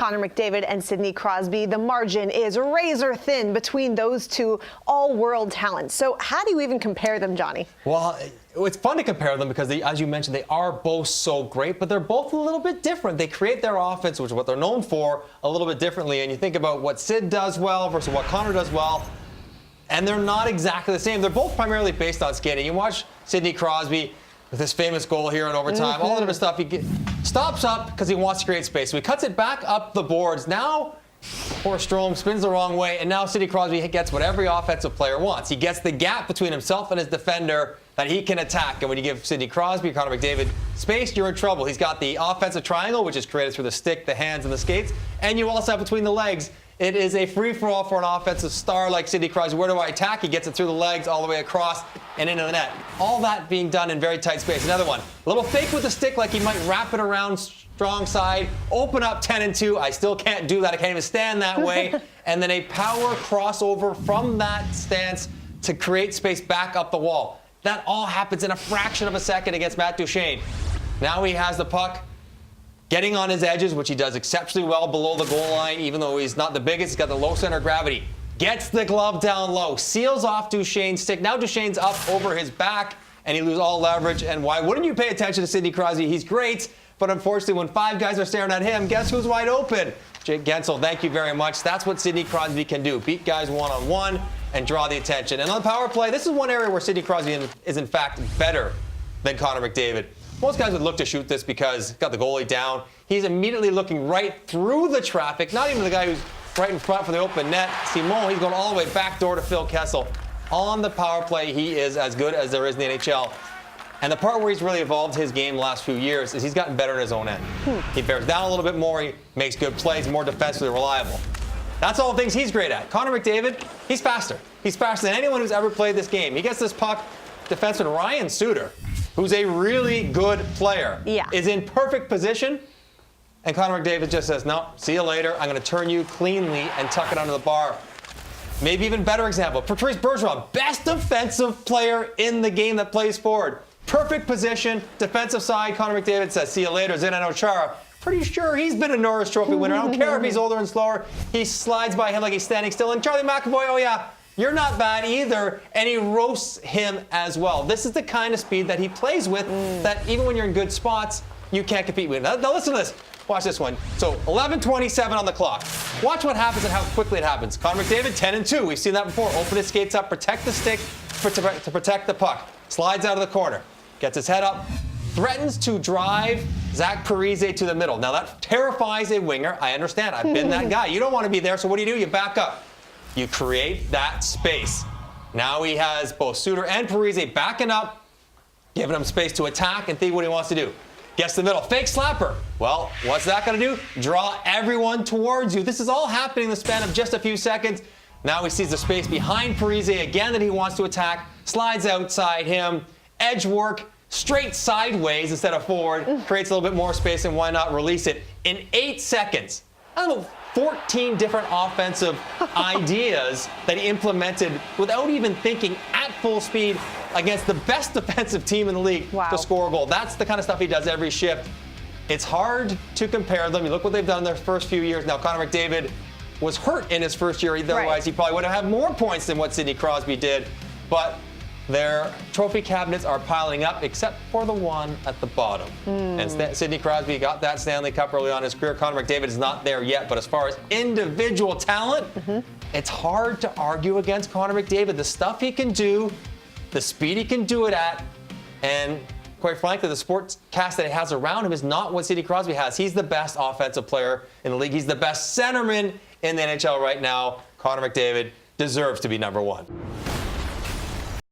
Connor McDavid and Sidney Crosby. The margin is razor thin between those two all-world talents. So how do you even compare them, Johnny? Well, it's fun to compare them because, as you mentioned, they are both so great, but they're both a little bit different. They create their offense, which is what they're known for, a little bit differently. And you think about what Sid does well versus what Connor does well, and they're not exactly the same. They're both primarily based on skating. You watch Sidney Crosby with his famous goal here in overtime, all the different stuff. He stops up because he wants to create space. So he cuts it back up the boards. Now, poor Strome spins the wrong way, and now Sidney Crosby gets what every offensive player wants. He gets the gap between himself and his defender that he can attack. And when you give Sidney Crosby or Connor McDavid space, you're in trouble. He's got the offensive triangle, which is created through the stick, the hands, and the skates. And you also have between the legs. It is a free-for-all for an offensive star like Sidney Crosby. Where do I attack? He gets it through the legs all the way across and into the net. All that being done in very tight space. Another one. A little fake with the stick, like he might wrap it around strong side, open up 10-2. I still can't do that. I can't even stand that way. And then a power crossover from that stance to create space back up the wall. That all happens in a fraction of a second against Matt Duchene. Now he has the puck, getting on his edges, which he does exceptionally well below the goal line, even though he's not the biggest. He's got the low center of gravity. Gets the glove down low, seals off Duchene's stick. Now Duchene's up over his back, and he loses all leverage. And why wouldn't you pay attention to Sidney Crosby? He's great, but unfortunately, when 5 guys are staring at him, guess who's wide open? Jake Guentzel, thank you very much. That's what Sidney Crosby can do. Beat guys one-on-one and draw the attention. And on the power play, this is one area where Sidney Crosby is, in fact, better than Connor McDavid. Most guys would look to shoot this because he's got the goalie down. He's immediately looking right through the traffic. Not even the guy who's right in front for the open net. Simon, he's going all the way back door to Phil Kessel. On the power play, he is as good as there is in the NHL. And the part where he's really evolved his game the last few years is he's gotten better in his own end. He bears down a little bit more. He makes good plays, more defensively reliable. That's all things he's great at. Connor McDavid, he's faster. He's faster than anyone who's ever played this game. He gets this puck. Defenseman Ryan Suter, who's a really good player, is in perfect position. And Connor McDavid just says, no, see you later. I'm going to turn you cleanly and tuck it under the bar. Maybe even better example, Patrice Bergeron, best defensive player in the game that plays forward. Perfect position, defensive side. Connor McDavid says, see you later. Zdeno Chara, pretty sure he's been a Norris Trophy winner. I don't care if he's older and slower. He slides by him like he's standing still. And Charlie McAvoy, oh yeah, you're not bad either. And he roasts him as well. This is the kind of speed that he plays with that even when you're in good spots, you can't compete with. Now listen to this. Watch this one. So 11:27 on the clock. Watch what happens and how quickly it happens. Connor McDavid, 10-2. We've seen that before. Open his skates up, protect the stick to protect the puck. Slides out of the corner. Gets his head up. Threatens to drive Zach Parise to the middle. Now that terrifies a winger. I understand. I've been that guy. You don't want to be there, so what do? You back up. You create that space. Now he has both Suter and Parise backing up, giving him space to attack and think what he wants to do. Gets the middle. Fake slapper. Well, what's that going to do? Draw everyone towards you. This is all happening in the span of just a few seconds. Now he sees the space behind Parise again that he wants to attack. Slides outside him. Edge work. Straight sideways instead of forward. Creates a little bit more space, and why not release it in 8 seconds? I don't know, 14 different offensive ideas that he implemented without even thinking at full speed against the best defensive team in the league to score a goal. That's the kind of stuff he does every shift. It's hard to compare them. You look what they've done in their first few years. Now, Connor McDavid was hurt in his first year. Otherwise, he probably would have had more points than what Sidney Crosby did. But their trophy cabinets are piling up, except for the one at the bottom. And Sidney Crosby got that Stanley Cup early on in his career. Connor McDavid is not there yet. But as far as individual talent, it's hard to argue against Connor McDavid. The stuff he can do, the speed he can do it at, and quite frankly, the sports cast that he has around him is not what Sidney Crosby has. He's the best offensive player in the league. He's the best centerman in the NHL right now. Connor McDavid deserves to be number 1.